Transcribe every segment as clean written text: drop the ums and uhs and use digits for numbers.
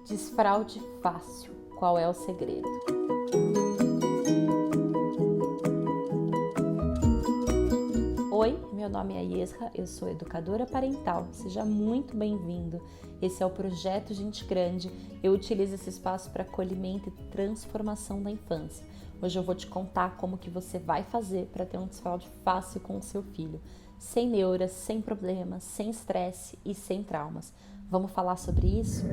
Desfraude fácil. Qual é o segredo? Oi, meu nome é Yesra, eu sou educadora parental. Seja muito bem-vindo. Esse é o Projeto Gente Grande. Eu utilizo esse espaço para acolhimento e transformação da infância. Hoje eu vou te contar como que você vai fazer para ter um desfraude fácil com o seu filho. Sem neuras, sem problemas, sem estresse e sem traumas. Vamos falar sobre isso?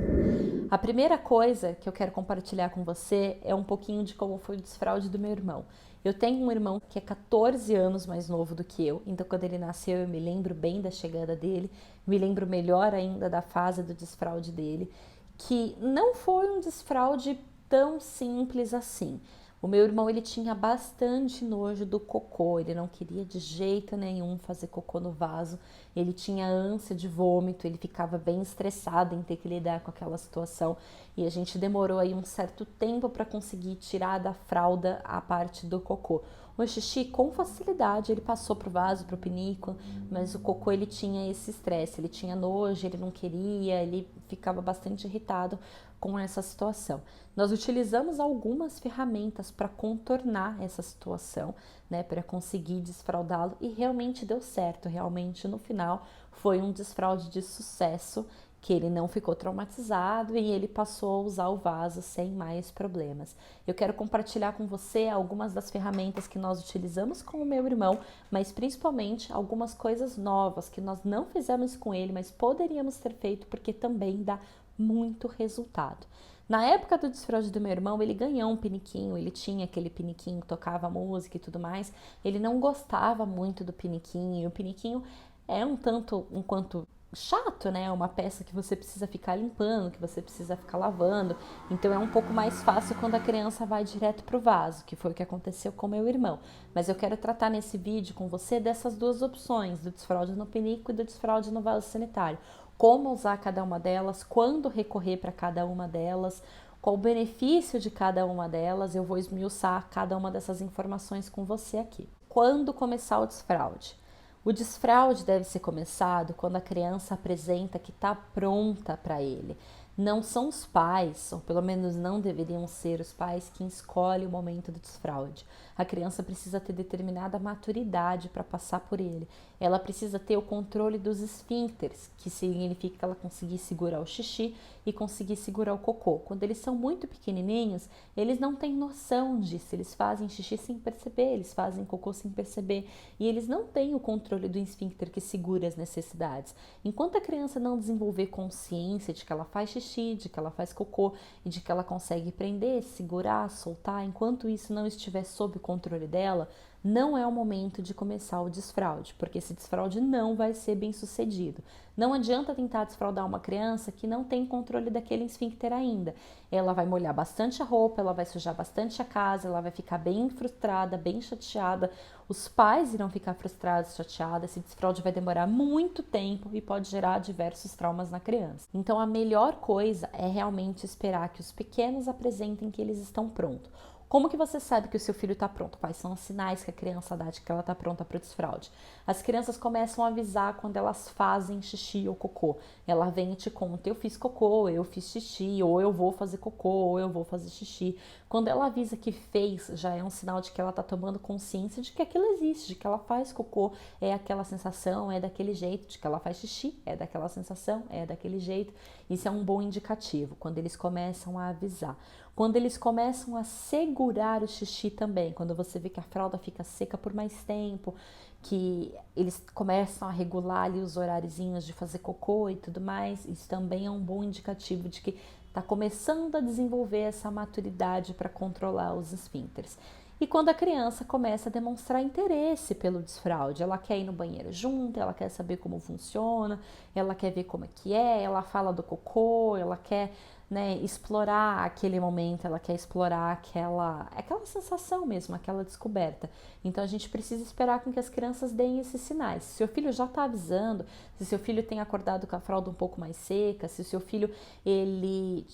A primeira coisa que eu quero compartilhar com você é um pouquinho de como foi o desfraude do meu irmão. Eu tenho um irmão que é 14 anos mais novo do que eu, então quando ele nasceu eu me lembro bem da chegada dele, me lembro melhor ainda da fase do desfraude dele, que não foi um desfraude tão simples assim. O meu irmão, ele tinha bastante nojo do cocô, ele não queria de jeito nenhum fazer cocô no vaso, ele tinha ânsia de vômito, ele ficava bem estressado em ter que lidar com aquela situação e a gente demorou aí um certo tempo para conseguir tirar da fralda a parte do cocô. O xixi, com facilidade, ele passou pro vaso, pro pinico, mas o cocô, ele tinha esse estresse, ele tinha nojo, ele não queria, ele ficava bastante irritado com essa situação. Nós utilizamos algumas ferramentas para contornar essa situação, né, para conseguir desfraudá-lo e realmente deu certo, realmente no final foi um desfraude de sucesso, que ele não ficou traumatizado e ele passou a usar o vaso sem mais problemas. Eu quero compartilhar com você algumas das ferramentas que nós utilizamos com o meu irmão, mas principalmente algumas coisas novas que nós não fizemos com ele, mas poderíamos ter feito porque também dá muito resultado. Na época do desfraude do meu irmão, ele ganhou um piniquinho, ele tinha aquele piniquinho que tocava música e tudo mais, ele não gostava muito do piniquinho, e o piniquinho é um tanto, um quanto chato, né? É uma peça que você precisa ficar limpando, que você precisa ficar lavando, então é um pouco mais fácil quando a criança vai direto pro vaso, que foi o que aconteceu com meu irmão. Mas eu quero tratar nesse vídeo com você dessas duas opções, do desfraude no pinico e do desfraude no vaso sanitário. Como usar cada uma delas, quando recorrer para cada uma delas, qual o benefício de cada uma delas, eu vou esmiuçar cada uma dessas informações com você aqui. Quando começar o desfraude? O desfraude deve ser começado quando a criança apresenta que está pronta para ele. Não são os pais, ou pelo menos não deveriam ser os pais, que escolhem o momento do desfraude. A criança precisa ter determinada maturidade para passar por ele. Ela precisa ter o controle dos esfíncteres, que significa que ela conseguir segurar o xixi e conseguir segurar o cocô. Quando eles são muito pequenininhos, eles não têm noção disso. Eles fazem xixi sem perceber, eles fazem cocô sem perceber. E eles não têm o controle do esfíncter que segura as necessidades. Enquanto a criança não desenvolver consciência de que ela faz xixi, de que ela faz cocô e de que ela consegue prender, segurar, soltar, enquanto isso não estiver sob o controle dela, não é o momento de começar o desfraude, porque esse desfraude não vai ser bem sucedido. Não adianta tentar desfraudar uma criança que não tem controle daquele esfíncter ainda. Ela vai molhar bastante a roupa, ela vai sujar bastante a casa, ela vai ficar bem frustrada, bem chateada. Os pais irão ficar frustrados, chateados. Esse desfraude vai demorar muito tempo e pode gerar diversos traumas na criança. Então a melhor coisa é realmente esperar que os pequenos apresentem que eles estão prontos. Como que você sabe que o seu filho está pronto? Quais são os sinais que a criança dá de que ela está pronta para o desfraude? As crianças começam a avisar quando elas fazem xixi ou cocô. Ela vem e te conta, eu fiz cocô, eu fiz xixi, ou eu vou fazer cocô, ou eu vou fazer xixi. Quando ela avisa que fez, já é um sinal de que ela está tomando consciência de que aquilo existe, de que ela faz cocô, é aquela sensação, é daquele jeito, de que ela faz xixi, é daquela sensação, é daquele jeito. Isso é um bom indicativo, quando eles começam a avisar. Quando eles começam a segurar o xixi também, quando você vê que a fralda fica seca por mais tempo, que eles começam a regular ali os horáriozinhos de fazer cocô e tudo mais, isso também é um bom indicativo de que está começando a desenvolver essa maturidade para controlar os esfíncteres. E quando a criança começa a demonstrar interesse pelo desfraude, ela quer ir no banheiro junto, ela quer saber como funciona, ela quer ver como é que é, ela fala do cocô, ela quer, né, explorar aquele momento, ela quer explorar aquela sensação mesmo, aquela descoberta. Então a gente precisa esperar com que as crianças deem esses sinais. Se seu filho já está avisando, se seu filho tem acordado com a fralda um pouco mais seca, se o seu filho ele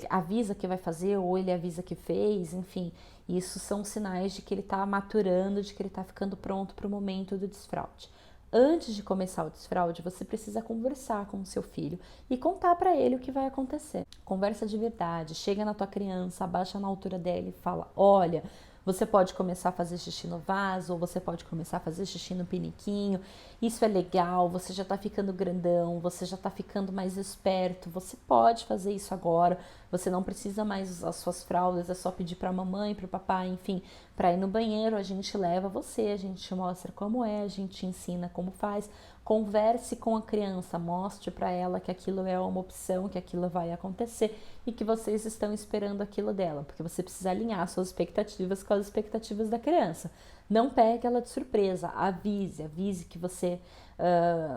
avisa que vai fazer ou ele avisa que fez, enfim, isso são sinais de que ele está maturando, de que ele está ficando pronto para o momento do desfraude. Antes de começar o desfraude, você precisa conversar com o seu filho e contar para ele o que vai acontecer. Conversa de verdade, chega na tua criança, abaixa na altura dela e fala: olha, você pode começar a fazer xixi no vaso, ou você pode começar a fazer xixi no piniquinho. Isso é legal, você já tá ficando grandão, você já tá ficando mais esperto, você pode fazer isso agora. Você não precisa mais usar suas fraldas, é só pedir pra mamãe, pro papai, enfim, pra ir no banheiro, a gente leva você, a gente te mostra como é, a gente te ensina como faz. Converse com a criança, mostre para ela que aquilo é uma opção, que aquilo vai acontecer e que vocês estão esperando aquilo dela, porque você precisa alinhar suas expectativas com as expectativas da criança. Não pegue ela de surpresa, avise que você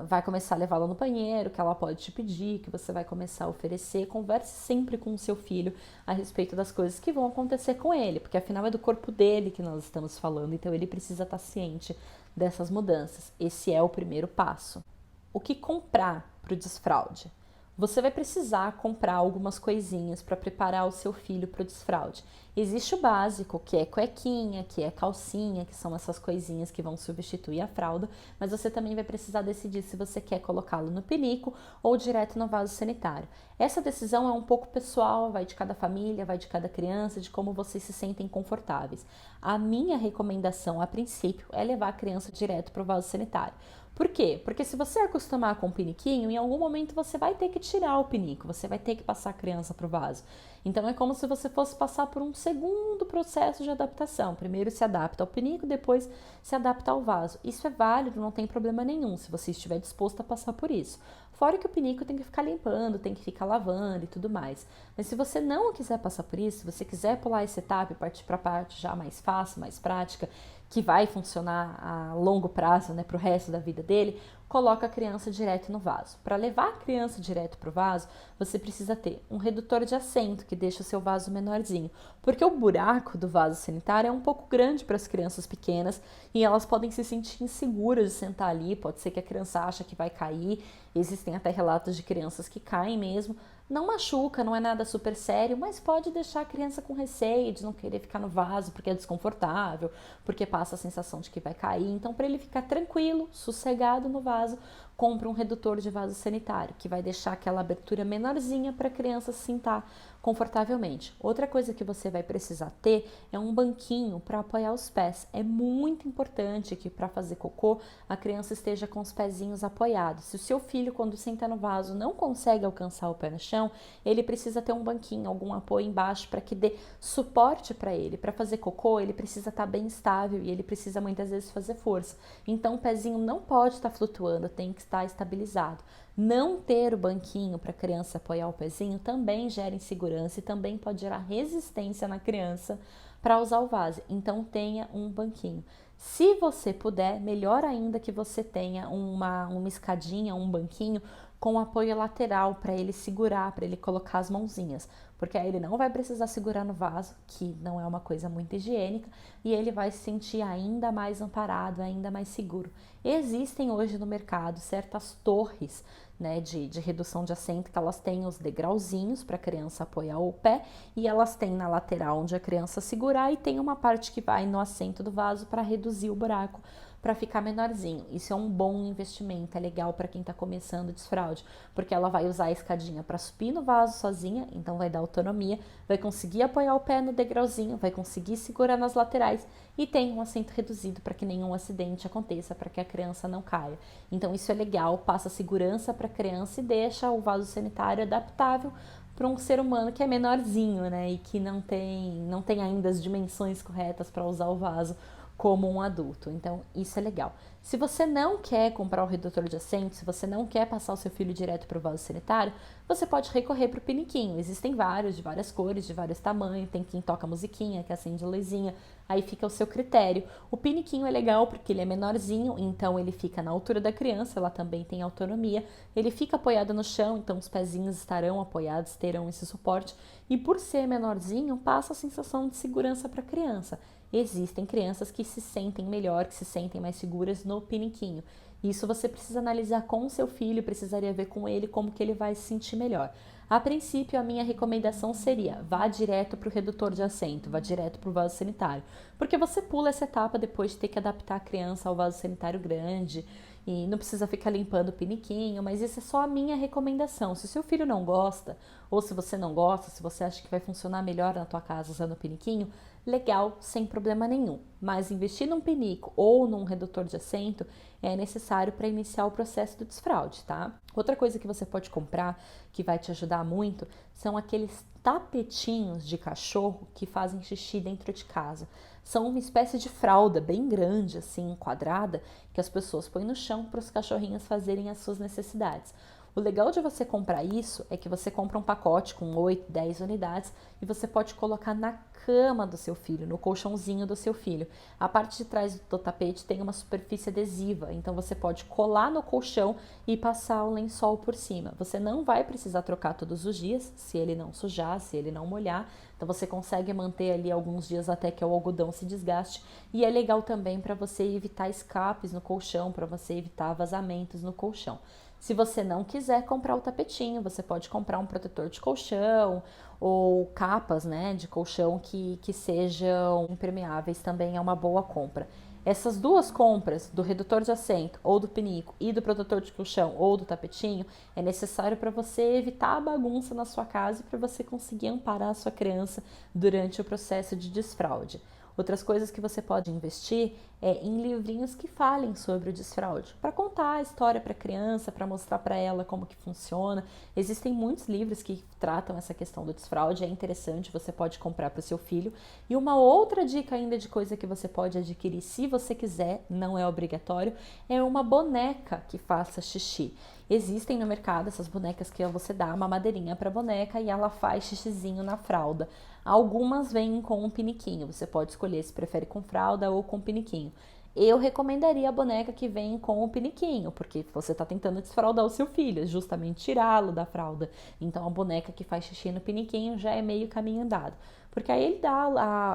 vai começar a levá-la no banheiro, que ela pode te pedir, que você vai começar a oferecer. Converse sempre com o seu filho a respeito das coisas que vão acontecer com ele, porque afinal é do corpo dele que nós estamos falando, então ele precisa estar ciente dessas mudanças. Esse é o primeiro passo. O que comprar para o desfraude? Você vai precisar comprar algumas coisinhas para preparar o seu filho para o desfraude. Existe o básico, que é cuequinha, que é calcinha, que são essas coisinhas que vão substituir a fralda, mas você também vai precisar decidir se você quer colocá-lo no pinico ou direto no vaso sanitário. Essa decisão é um pouco pessoal, vai de cada família, vai de cada criança, de como vocês se sentem confortáveis. A minha recomendação, a princípio, é levar a criança direto para o vaso sanitário. Por quê? Porque se você acostumar com o piniquinho, em algum momento você vai ter que tirar o pinico, você vai ter que passar a criança para o vaso. Então é como se você fosse passar por um segundo processo de adaptação. Primeiro se adapta ao pinico, depois se adapta ao vaso. Isso é válido, não tem problema nenhum, se você estiver disposto a passar por isso. Fora que o pinico tem que ficar limpando, tem que ficar lavando e tudo mais. Mas se você não quiser passar por isso, se você quiser pular essa etapa e partir para a parte já mais fácil, mais prática, que vai funcionar a longo prazo, né, para o resto da vida dele, coloca a criança direto no vaso. Para levar a criança direto para o vaso, você precisa ter um redutor de assento que deixa o seu vaso menorzinho, porque o buraco do vaso sanitário é um pouco grande para as crianças pequenas e elas podem se sentir inseguras de sentar ali, pode ser que a criança ache que vai cair, existem até relatos de crianças que caem mesmo. Não machuca, não é nada super sério, mas pode deixar a criança com receio de não querer ficar no vaso porque é desconfortável, porque passa a sensação de que vai cair. Então, para ele ficar tranquilo, sossegado no vaso, compra um redutor de vaso sanitário, que vai deixar aquela abertura menorzinha para a criança se sentar confortavelmente. Outra coisa que você vai precisar ter é um banquinho para apoiar os pés. É muito importante que para fazer cocô a criança esteja com os pezinhos apoiados. Se o seu filho, quando senta no vaso, não consegue alcançar o pé no chão, ele precisa ter um banquinho, algum apoio embaixo para que dê suporte para ele. Para fazer cocô, ele precisa estar bem estável e ele precisa muitas vezes fazer força. Então o pezinho não pode estar flutuando, tem que estar estabilizado. Não ter o banquinho para a criança apoiar o pezinho também gera insegurança e também pode gerar resistência na criança para usar o vaso. Então tenha um banquinho. Se você puder, melhor ainda que você tenha uma escadinha, um banquinho com apoio lateral para ele segurar, para ele colocar as mãozinhas, porque aí ele não vai precisar segurar no vaso, que não é uma coisa muito higiênica, e ele vai se sentir ainda mais amparado, ainda mais seguro. Existem hoje no mercado certas torres, né, de redução de assento, que elas têm os degrauzinhos para a criança apoiar o pé e elas têm na lateral onde a criança segurar e tem uma parte que vai no assento do vaso para reduzir o buraco, para ficar menorzinho. Isso é um bom investimento, é legal para quem está começando o desfraude, porque ela vai usar a escadinha para subir no vaso sozinha, então vai dar autonomia, vai conseguir apoiar o pé no degrauzinho, vai conseguir segurar nas laterais e tem um assento reduzido para que nenhum acidente aconteça, para que a criança não caia. Então isso é legal, passa segurança para a criança e deixa o vaso sanitário adaptável para um ser humano que é menorzinho, né, e que não tem ainda as dimensões corretas para usar o vaso como um adulto. Então, isso é legal. Se você não quer comprar o redutor de assento, se você não quer passar o seu filho direto para o vaso sanitário, você pode recorrer para o piniquinho. Existem vários, de várias cores, de vários tamanhos. Tem quem toca musiquinha, que acende a luzinha. Aí fica ao seu critério. O piniquinho é legal porque ele é menorzinho, então ele fica na altura da criança, ela também tem autonomia. Ele fica apoiado no chão, então os pezinhos estarão apoiados, terão esse suporte. E por ser menorzinho, passa a sensação de segurança para a criança. Existem crianças que se sentem melhor, que se sentem mais seguras no piniquinho. Isso você precisa analisar com o seu filho, precisaria ver com ele como que ele vai se sentir melhor. A princípio, a minha recomendação seria, vá direto para o redutor de assento, vá direto para o vaso sanitário, porque você pula essa etapa depois de ter que adaptar a criança ao vaso sanitário grande e não precisa ficar limpando o piniquinho, mas isso é só a minha recomendação. Se o seu filho não gosta, ou se você não gosta, se você acha que vai funcionar melhor na tua casa usando o piniquinho, legal, sem problema nenhum. Mas investir num pinico ou num redutor de assento é necessário para iniciar o processo do desfraude, tá? Outra coisa que você pode comprar que vai te ajudar muito são aqueles tapetinhos de cachorro que fazem xixi dentro de casa. São uma espécie de fralda bem grande, assim, quadrada, que as pessoas põem no chão para os cachorrinhos fazerem as suas necessidades. O legal de você comprar isso é que você compra um pacote com 8, 10 unidades e você pode colocar na cama do seu filho, no colchãozinho do seu filho. A parte de trás do tapete tem uma superfície adesiva, então você pode colar no colchão e passar o lençol por cima. Você não vai precisar trocar todos os dias, se ele não sujar, se ele não molhar. Então você consegue manter ali alguns dias até que o algodão se desgaste. E é legal também para você evitar escapes no colchão, para você evitar vazamentos no colchão. Se você não quiser comprar o tapetinho, você pode comprar um protetor de colchão ou capas, né, de colchão que sejam impermeáveis, também é uma boa compra. Essas duas compras, do redutor de assento ou do pinico e do protetor de colchão ou do tapetinho, é necessário para você evitar a bagunça na sua casa e para você conseguir amparar a sua criança durante o processo de desfraude. Outras coisas que você pode investir é em livrinhos que falem sobre o desfraude, para contar a história para a criança, para mostrar para ela como que funciona. Existem muitos livros que tratam essa questão do desfraude, é interessante, você pode comprar para o seu filho. E uma outra dica ainda de coisa que você pode adquirir, se você quiser, não é obrigatório, é uma boneca que faça xixi. Existem no mercado essas bonecas que você dá uma madeirinha para a boneca e ela faz xixizinho na fralda. Algumas vêm com um piniquinho, você pode escolher se prefere com fralda ou com piniquinho. Eu recomendaria a boneca que vem com o piniquinho, porque você está tentando desfraldar o seu filho, justamente tirá-lo da fralda. Então a boneca que faz xixi no piniquinho já é meio caminho andado. Porque aí ele dá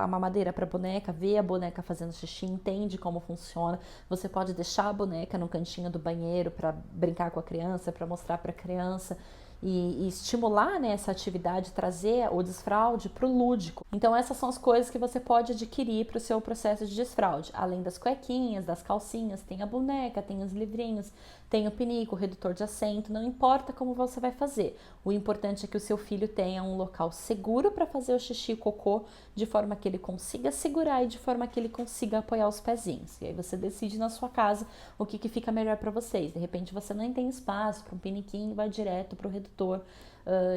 a mamadeira para a boneca, vê a boneca fazendo xixi, entende como funciona. Você pode deixar a boneca no cantinho do banheiro para brincar com a criança, para mostrar para a criança. E estimular, né, essa atividade, trazer o desfraude para o lúdico. Então essas são as coisas que você pode adquirir para o seu processo de desfraude. Além das cuequinhas, das calcinhas, tem a boneca, tem os livrinhos, tem o pinico, o redutor de assento, não importa como você vai fazer. O importante é que o seu filho tenha um local seguro para fazer o xixi e o cocô, de forma que ele consiga segurar e de forma que ele consiga apoiar os pezinhos. E aí você decide na sua casa o que fica melhor para vocês. De repente você não tem espaço para um piniquinho, vai direto para o redutor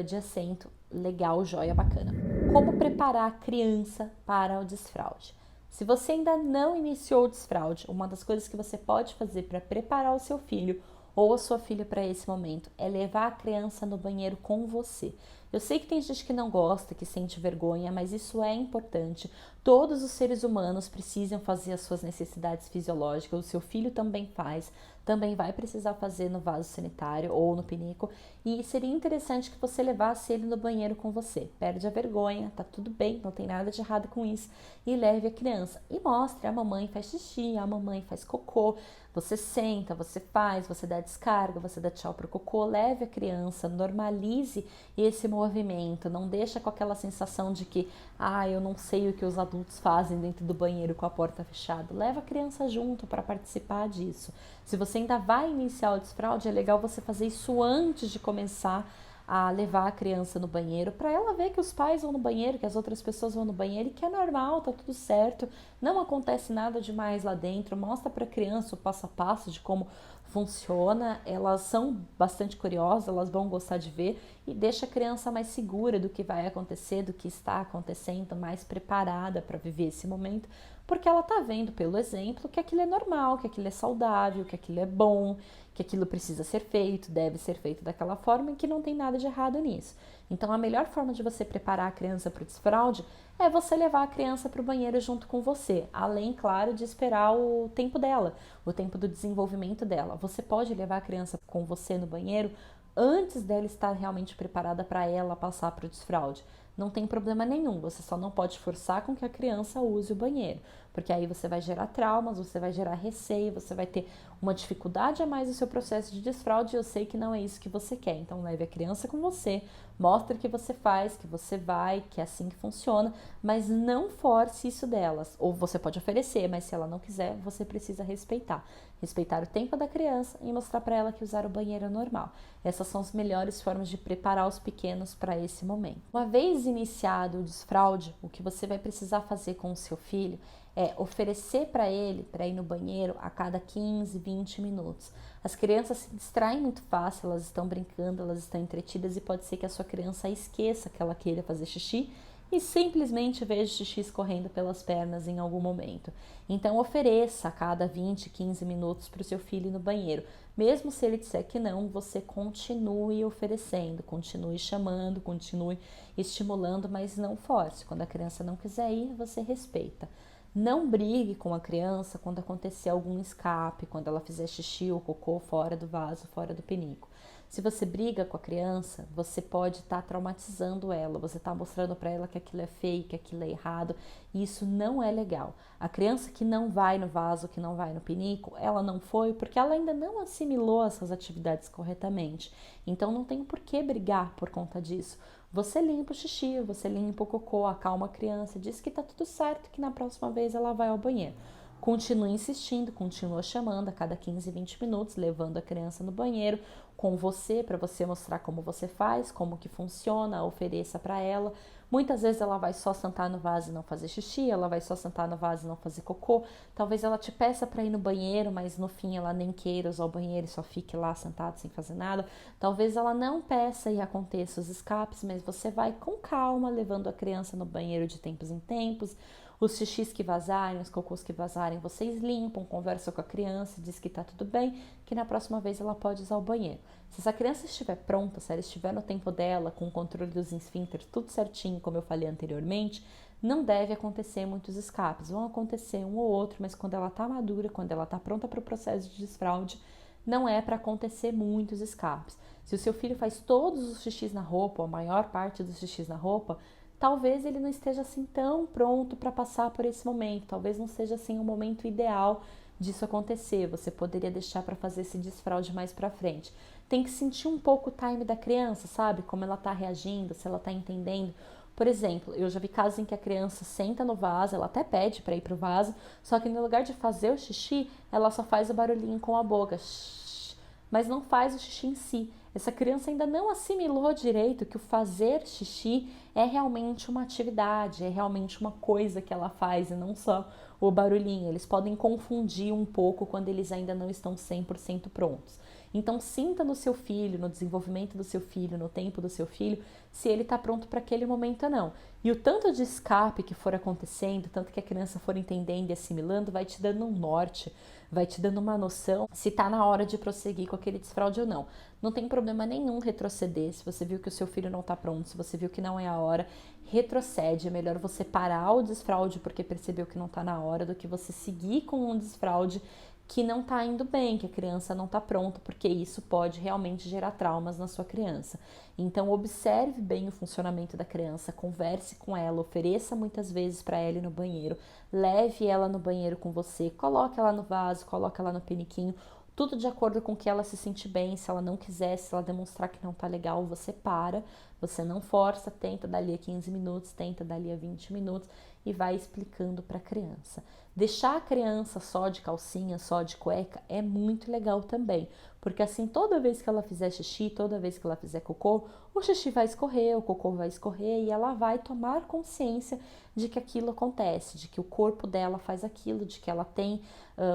de assento. Legal, joia, bacana. Como preparar a criança para o desfraude? Se você ainda não iniciou o desfraude, uma das coisas que você pode fazer para preparar o seu filho ou a sua filha para esse momento é levar a criança no banheiro com você. Eu sei que tem gente que não gosta, que sente vergonha, mas isso é importante. Todos os seres humanos precisam fazer as suas necessidades fisiológicas, o seu filho também faz, também vai precisar fazer no vaso sanitário ou no pinico, e seria interessante que você levasse ele no banheiro com você. Perde a vergonha, tá tudo bem, não tem nada de errado com isso, e leve a criança e mostre: a mamãe faz xixi, a mamãe faz cocô. Você senta, você faz, você dá descarga, você dá tchau pro cocô, leve a criança, normalize esse movimento, não deixa com aquela sensação de que eu não sei o que os adultos fazem dentro do banheiro com a porta fechada. Leva a criança junto para participar disso. Se você ainda vai iniciar o desfraude, é legal você fazer isso antes de começar a levar a criança no banheiro, para ela ver que os pais vão no banheiro, que as outras pessoas vão no banheiro e que é normal, tá tudo certo, não acontece nada demais lá dentro. Mostra para a criança o passo a passo de como funciona. Elas são bastante curiosas, elas vão gostar de ver, e deixa a criança mais segura do que vai acontecer, do que está acontecendo, mais preparada para viver esse momento, porque ela tá vendo pelo exemplo que aquilo é normal, que aquilo é saudável, que aquilo é bom, que aquilo precisa ser feito, deve ser feito daquela forma e que não tem nada de errado nisso. Então a melhor forma de você preparar a criança para o desfraude é você levar a criança para o banheiro junto com você, além, claro, de esperar o tempo dela, o tempo do desenvolvimento dela. Você pode levar a criança com você no banheiro antes dela estar realmente preparada para ela passar para o desfraude. não tem problema nenhum. Você só não pode forçar com que a criança use o banheiro, porque aí você vai gerar traumas, você vai gerar receio, você vai ter uma dificuldade a mais no seu processo de desfraude, e eu sei que não é isso que você quer. Então leve a criança com você, mostre que você faz, que você vai, que é assim que funciona, mas não force isso delas. Ou você pode oferecer, mas se ela não quiser, você precisa respeitar. Respeitar o tempo da criança e mostrar para ela que usar o banheiro é normal. Essas são as melhores formas de preparar os pequenos para esse momento. Uma vez iniciado o desfraude, o que você vai precisar fazer com o seu filho é oferecer para ele para ir no banheiro a cada 15, 20 minutos. As crianças se distraem muito fácil, elas estão brincando, elas estão entretidas e pode ser que a sua criança esqueça que ela queira fazer xixi e simplesmente veja o xixi escorrendo pelas pernas em algum momento. Então ofereça a cada 20, 15 minutos para o seu filho ir no banheiro. Mesmo se ele disser que não, você continue oferecendo, continue chamando, continue estimulando, mas não force. Quando a criança não quiser ir, você respeita. Não brigue com a criança quando acontecer algum escape, quando ela fizer xixi ou cocô fora do vaso, fora do pinico. Se você briga com a criança, você pode estar traumatizando ela, você está mostrando para ela que aquilo é feio, que aquilo é errado, e isso não é legal. A criança que não vai no vaso, que não vai no pinico, ela não foi porque ela ainda não assimilou essas atividades corretamente. Então não tem por que brigar por conta disso. Você limpa o xixi, você limpa o cocô, acalma a criança, diz que tá tudo certo, que na próxima vez ela vai ao banheiro. Continua insistindo, continua chamando a cada 15, 20 minutos, levando a criança no banheiro com você, para você mostrar como você faz, como que funciona, ofereça para ela. Muitas vezes ela vai só sentar no vaso e não fazer xixi, ela vai só sentar no vaso e não fazer cocô. Talvez ela te peça para ir no banheiro, mas no fim ela nem queira usar o banheiro e só fique lá sentado sem fazer nada. Talvez ela não peça e aconteça os escapes, mas você vai com calma, levando a criança no banheiro de tempos em tempos. Os xixis que vazarem, os cocôs que vazarem, vocês limpam, conversam com a criança, diz que tá tudo bem, que na próxima vez ela pode usar o banheiro. Se essa criança estiver pronta, se ela estiver no tempo dela, com o controle dos esfíncteres, tudo certinho, como eu falei anteriormente, não deve acontecer muitos escapes. Vão acontecer um ou outro, mas quando ela tá madura, quando ela tá pronta para o processo de desfraude, não é para acontecer muitos escapes. Se o seu filho faz todos os xixis na roupa, ou a maior parte dos xixis na roupa, talvez ele não esteja assim tão pronto para passar por esse momento, talvez não seja assim o momento ideal disso acontecer. Você poderia deixar para fazer esse desfraude mais para frente. Tem que sentir um pouco o time da criança, sabe? Como ela está reagindo, se ela está entendendo. Por exemplo, eu já vi casos em que a criança senta no vaso, ela até pede para ir pro vaso, só que no lugar de fazer o xixi, ela só faz o barulhinho com a boca, mas não faz o xixi em si. Essa criança ainda não assimilou direito que o fazer xixi é realmente uma atividade, é realmente uma coisa que ela faz e não só o barulhinho. Eles podem confundir um pouco quando eles ainda não estão 100% prontos. Então sinta no seu filho, no desenvolvimento do seu filho, no tempo do seu filho, se ele está pronto para aquele momento ou não. E o tanto de escape que for acontecendo, tanto que a criança for entendendo e assimilando, vai te dando um norte, vai te dando uma noção se está na hora de prosseguir com aquele desfraude ou não. Não tem problema nenhum retroceder, se você viu que o seu filho não está pronto, se você viu que não é a hora, retrocede. É melhor você parar o desfraude porque percebeu que não está na hora do que você seguir com um desfraude que não está indo bem, que a criança não está pronta, porque isso pode realmente gerar traumas na sua criança. Então observe bem o funcionamento da criança, converse com ela, ofereça muitas vezes para ela ir no banheiro, leve ela no banheiro com você, coloque ela no vaso, coloque ela no piniquinho, tudo de acordo com que ela se sente bem. Se ela não quiser, se ela demonstrar que não tá legal, você para, você não força, tenta dali a 15 minutos, tenta dali a 20 minutos e vai explicando para a criança. Deixar a criança só de calcinha, só de cueca é muito legal também, porque assim toda vez que ela fizer xixi, toda vez que ela fizer cocô, o xixi vai escorrer, o cocô vai escorrer e ela vai tomar consciência de que aquilo acontece, de que o corpo dela faz aquilo, de que ela tem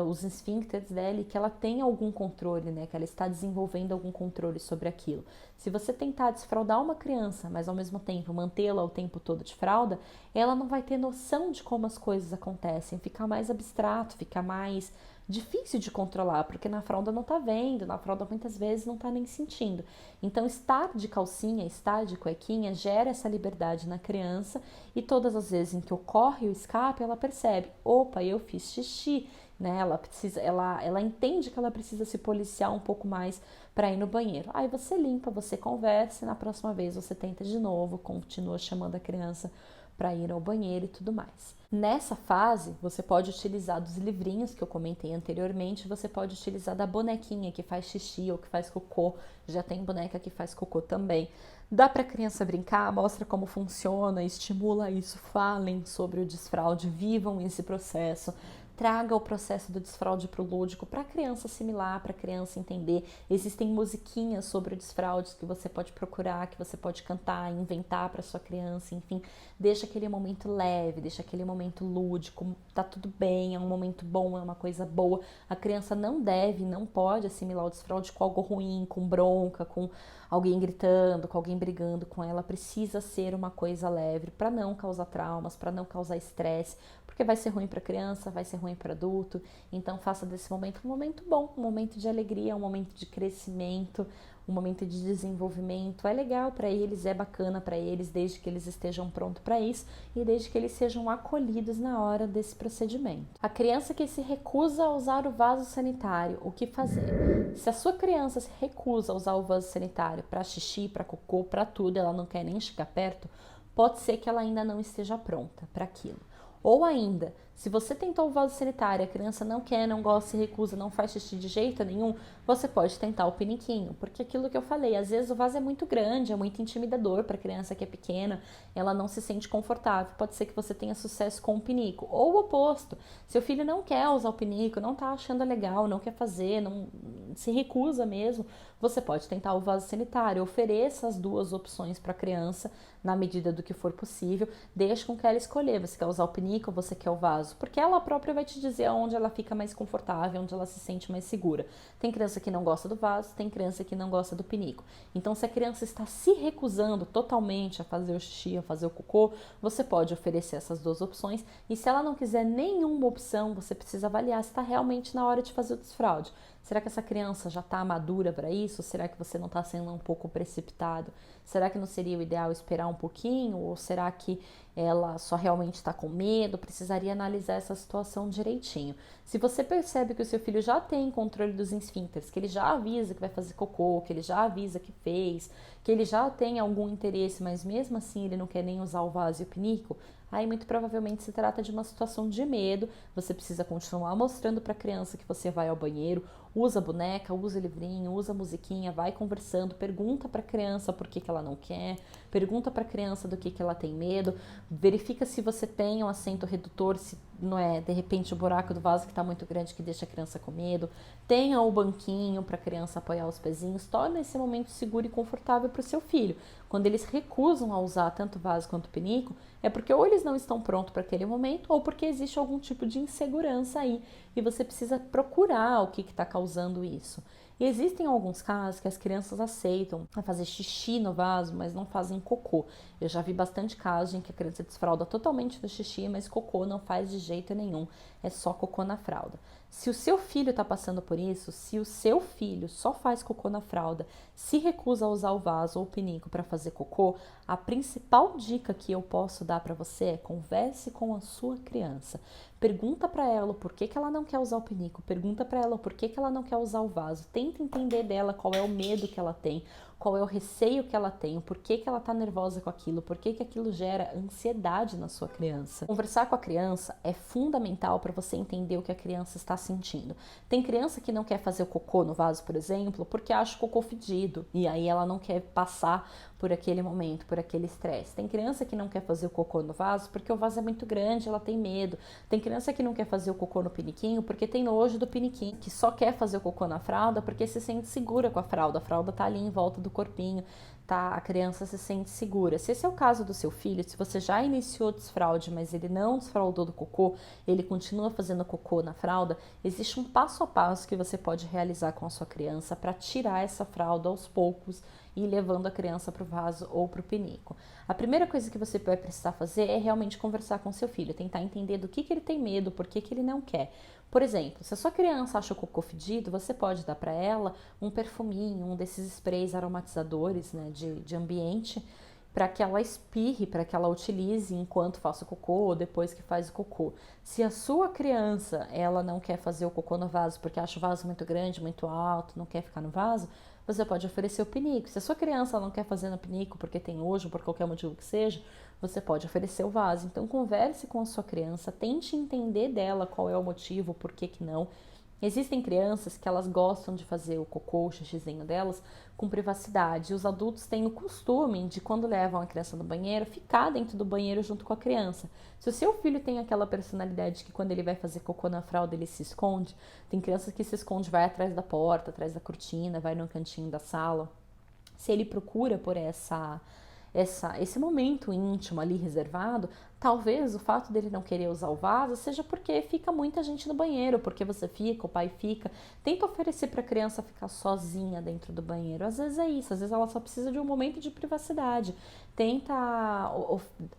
os esfíncteres dela e que ela tem algum controle, né? Que ela está desenvolvendo algum controle sobre aquilo. Se você tentar desfraldar uma criança, mas ao mesmo tempo mantê-la o tempo todo de fralda, ela não vai ter noção de como as coisas acontecem, fica mais abstrato, fica mais difícil de controlar, porque na fralda não tá vendo, na fralda muitas vezes não tá nem sentindo. Então estar de calcinha, estar de cuequinha gera essa liberdade na criança e todas as vezes em que ocorre o escape, ela percebe, opa, eu fiz xixi, né? Ela entende que ela precisa se policiar um pouco mais para ir no banheiro. Aí você limpa, você conversa e na próxima vez você tenta de novo, continua chamando a criança para ir ao banheiro e tudo mais. Nessa fase, você pode utilizar dos livrinhos que eu comentei anteriormente, você pode utilizar da bonequinha que faz xixi ou que faz cocô, já tem boneca que faz cocô também. Dá para a criança brincar, mostra como funciona, estimula isso, falem sobre o desfraude, vivam esse processo. Traga o processo do desfraude para o lúdico, para a criança assimilar, para a criança entender. Existem musiquinhas sobre o desfraude que você pode procurar, que você pode cantar, inventar para sua criança, enfim. Deixa aquele momento leve, deixa aquele momento lúdico, tá tudo bem, é um momento bom, é uma coisa boa. A criança não deve, não pode assimilar o desfraude com algo ruim, com bronca, com alguém gritando, com alguém brigando com ela. Precisa ser uma coisa leve para não causar traumas, para não causar estresse, porque vai ser ruim para a criança, vai ser ruim para o adulto. Então faça desse momento um momento bom, um momento de alegria, um momento de crescimento, um momento de desenvolvimento. É legal para eles, é bacana para eles, desde que eles estejam prontos para isso e desde que eles sejam acolhidos na hora desse procedimento. A criança que se recusa a usar o vaso sanitário, o que fazer? Se a sua criança se recusa a usar o vaso sanitário para xixi, para cocô, para tudo, ela não quer nem chegar perto, pode ser que ela ainda não esteja pronta para aquilo. Ou ainda, se você tentou o vaso sanitário, a criança não quer, não gosta, se recusa, não faz xixi de jeito nenhum, você pode tentar o piniquinho, porque aquilo que eu falei, às vezes o vaso é muito grande, é muito intimidador para a criança que é pequena, ela não se sente confortável, pode ser que você tenha sucesso com o pinico. Ou o oposto, seu filho não quer usar o pinico, não tá achando legal, não quer fazer, não se recusa mesmo, você pode tentar o vaso sanitário, ofereça as duas opções para a criança, na medida do que for possível, deixe com que ela escolher, você quer usar o pinico ou você quer o vaso, porque ela própria vai te dizer onde ela fica mais confortável, onde ela se sente mais segura. Tem criança que não gosta do vaso, tem criança que não gosta do pinico. Então, se a criança está se recusando totalmente a fazer o xixi, a fazer o cocô, você pode oferecer essas duas opções, e se ela não quiser nenhuma opção, você precisa avaliar se está realmente na hora de fazer o desfraude. Será que essa criança já está madura para isso? Será que você não está sendo um pouco precipitado? Será que não seria o ideal esperar um pouquinho? Ou será que ela só realmente está com medo? Precisaria analisar essa situação direitinho. Se você percebe que o seu filho já tem controle dos esfíncteres, que ele já avisa que vai fazer cocô, que ele já avisa que fez, que ele já tem algum interesse, mas mesmo assim ele não quer nem usar o vaso e o pinico, aí muito provavelmente se trata de uma situação de medo. Você precisa continuar mostrando para a criança que você vai ao banheiro, usa a boneca, usa o livrinho, usa a musiquinha, vai conversando, pergunta para a criança por que ela não quer, pergunta para a criança do que ela tem medo, verifica se você tem um assento redutor, se não é de repente o buraco do vaso que está muito grande que deixa a criança com medo, tenha o banquinho para a criança apoiar os pezinhos, torna esse momento seguro e confortável para o seu filho. Quando eles recusam a usar tanto o vaso quanto o pinico, é porque ou eles não estão prontos para aquele momento ou porque existe algum tipo de insegurança aí e você precisa procurar o que está causando isso. E existem alguns casos que as crianças aceitam fazer xixi no vaso, mas não fazem cocô. Eu já vi bastante casos em que a criança desfralda totalmente do xixi, mas cocô não faz de jeito nenhum, é só cocô na fralda. Se o seu filho está passando por isso, se o seu filho só faz cocô na fralda, se recusa a usar o vaso ou o pinico para fazer cocô, a principal dica que eu posso dar para você é converse com a sua criança. Pergunta para ela por que ela não quer usar o pinico, pergunta para ela por que ela não quer usar o vaso, tenta entender dela qual é o medo que ela tem, qual é o receio que ela tem, por que ela tá nervosa com aquilo, por que aquilo gera ansiedade na sua criança. Conversar com a criança é fundamental para você entender o que a criança está sentindo. Tem criança que não quer fazer o cocô no vaso, por exemplo, porque acha o cocô fedido e aí ela não quer passar por aquele momento, por aquele estresse. Tem criança que não quer fazer o cocô no vaso porque o vaso é muito grande, ela tem medo. Tem criança que não quer fazer o cocô no piniquinho porque tem nojo do piniquinho, que só quer fazer o cocô na fralda porque se sente segura com a fralda tá ali em volta do corpinho, tá? A criança se sente segura. Se esse é o caso do seu filho, se você já iniciou o desfraude, mas ele não desfraudou do cocô, ele continua fazendo cocô na fralda, existe um passo a passo que você pode realizar com a sua criança para tirar essa fralda aos poucos e ir levando a criança para o vaso ou para o pinico. A primeira coisa que você vai precisar fazer é realmente conversar com seu filho, tentar entender do que ele tem medo, por que ele não quer. Por exemplo, se a sua criança acha o cocô fedido, você pode dar para ela um perfuminho, um desses sprays aromatizadores, né, de ambiente, para que ela espirre, para que ela utilize enquanto faça o cocô ou depois que faz o cocô. Se a sua criança, ela não quer fazer o cocô no vaso porque acha o vaso muito grande, muito alto, não quer ficar no vaso, você pode oferecer o pinico. Se a sua criança não quer fazer no pinico porque tem nojo, por qualquer motivo que seja, você pode oferecer o vaso. Então converse com a sua criança, tente entender dela qual é o motivo, por que que não. Existem crianças que elas gostam de fazer o cocô, o xixizinho delas com privacidade. E os adultos têm o costume de, quando levam a criança no banheiro, ficar dentro do banheiro junto com a criança. Se o seu filho tem aquela personalidade que quando ele vai fazer cocô na fralda ele se esconde, tem crianças que se esconde, vai atrás da porta, atrás da cortina, vai no cantinho da sala. Se ele procura por esse momento íntimo ali reservado, talvez o fato dele não querer usar o vaso seja porque fica muita gente no banheiro, porque você fica, o pai fica. Tenta oferecer para a criança ficar sozinha dentro do banheiro. Às vezes é isso, às vezes ela só precisa de um momento de privacidade. Tenta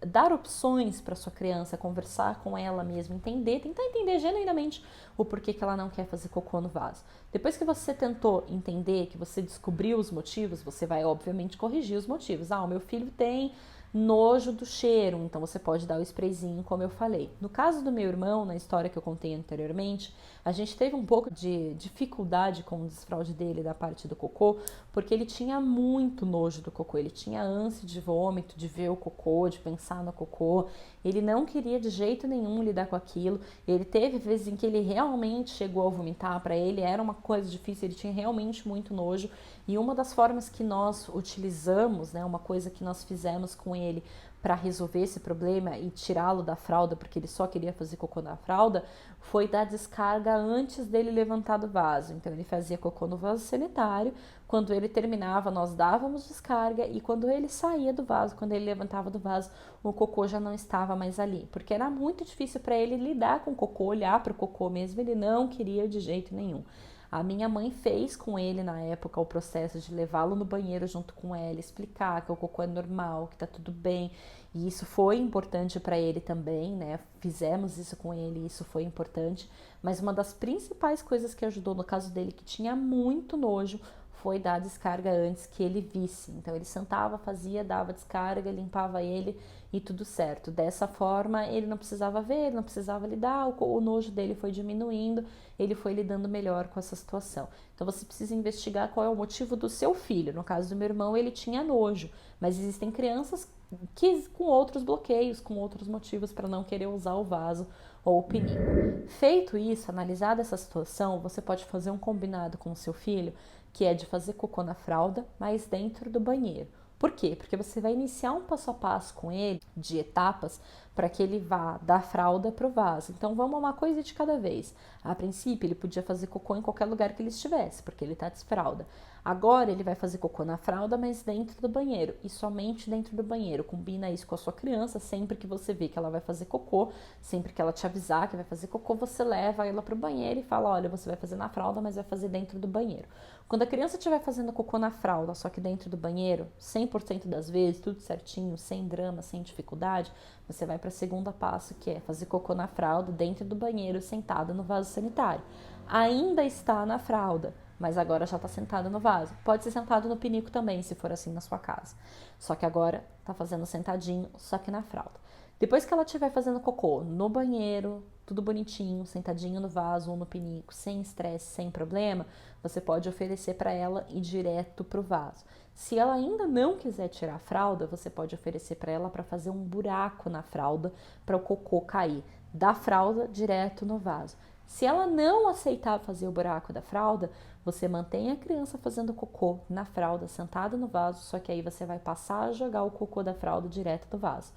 dar opções para sua criança, conversar com ela mesma, tentar entender genuinamente o porquê que ela não quer fazer cocô no vaso. Depois que você tentou entender, que você descobriu os motivos, você vai obviamente corrigir os motivos. O meu filho tem nojo do cheiro, então você pode dar o sprayzinho, como eu falei. No caso do meu irmão, na história que eu contei anteriormente, a gente teve um pouco de dificuldade com o desfraude dele da parte do cocô, porque ele tinha muito nojo do cocô, ele tinha ânsia de vômito, de ver o cocô, de pensar no cocô, ele não queria de jeito nenhum lidar com aquilo, ele teve vezes em que ele realmente chegou a vomitar, para ele era uma coisa difícil, ele tinha realmente muito nojo, e uma das formas que nós utilizamos, né, uma coisa que nós fizemos com ele para resolver esse problema e tirá-lo da fralda, porque ele só queria fazer cocô na fralda, foi dar descarga antes dele levantar do vaso. Então ele fazia cocô no vaso sanitário, quando ele terminava nós dávamos descarga e quando ele saía do vaso, quando ele levantava do vaso, o cocô já não estava mais ali, porque era muito difícil para ele lidar com o cocô, olhar para o cocô mesmo, ele não queria de jeito nenhum. A minha mãe fez com ele na época o processo de levá-lo no banheiro junto com ela, explicar que o cocô é normal, que tá tudo bem. E isso foi importante para ele também, né? Fizemos isso com ele, isso foi importante. Mas uma das principais coisas que ajudou no caso dele, que tinha muito nojo, foi dar descarga antes que ele visse. Então ele sentava, fazia, dava descarga, limpava ele e tudo certo. Dessa forma ele não precisava ver, ele não precisava lidar, o nojo dele foi diminuindo, ele foi lidando melhor com essa situação. Então você precisa investigar qual é o motivo do seu filho. No caso do meu irmão, ele tinha nojo, mas existem crianças que com outros bloqueios, com outros motivos para não querer usar o vaso ou o pinico. Feito isso, analisada essa situação, você pode fazer um combinado com o seu filho, que é de fazer cocô na fralda, mas dentro do banheiro. Por quê? Porque você vai iniciar um passo a passo com ele, de etapas, para que ele vá da fralda para o vaso. Então vamos uma coisa de cada vez. A princípio ele podia fazer cocô em qualquer lugar que ele estivesse, porque ele está de fralda. Agora ele vai fazer cocô na fralda, mas dentro do banheiro, e somente dentro do banheiro. Combina isso com a sua criança, sempre que você vê que ela vai fazer cocô, sempre que ela te avisar que vai fazer cocô, você leva ela para o banheiro e fala, olha, você vai fazer na fralda, mas vai fazer dentro do banheiro. Quando a criança estiver fazendo cocô na fralda, só que dentro do banheiro, 100% das vezes, tudo certinho, sem drama, sem dificuldade, você vai para o segundo passo, que é fazer cocô na fralda, dentro do banheiro, sentada no vaso sanitário. Ainda está na fralda, mas agora já está sentado no vaso. Pode ser sentado no pinico também, se for assim na sua casa. Só que agora está fazendo sentadinho, só que na fralda. Depois que ela estiver fazendo cocô no banheiro, tudo bonitinho, sentadinho no vaso ou no pinico, sem estresse, sem problema, você pode oferecer para ela ir direto pro vaso. Se ela ainda não quiser tirar a fralda, você pode oferecer para ela para fazer um buraco na fralda para o cocô cair da fralda direto no vaso. Se ela não aceitar fazer o buraco da fralda, você mantém a criança fazendo cocô na fralda, sentada no vaso, só que aí você vai passar a jogar o cocô da fralda direto do vaso.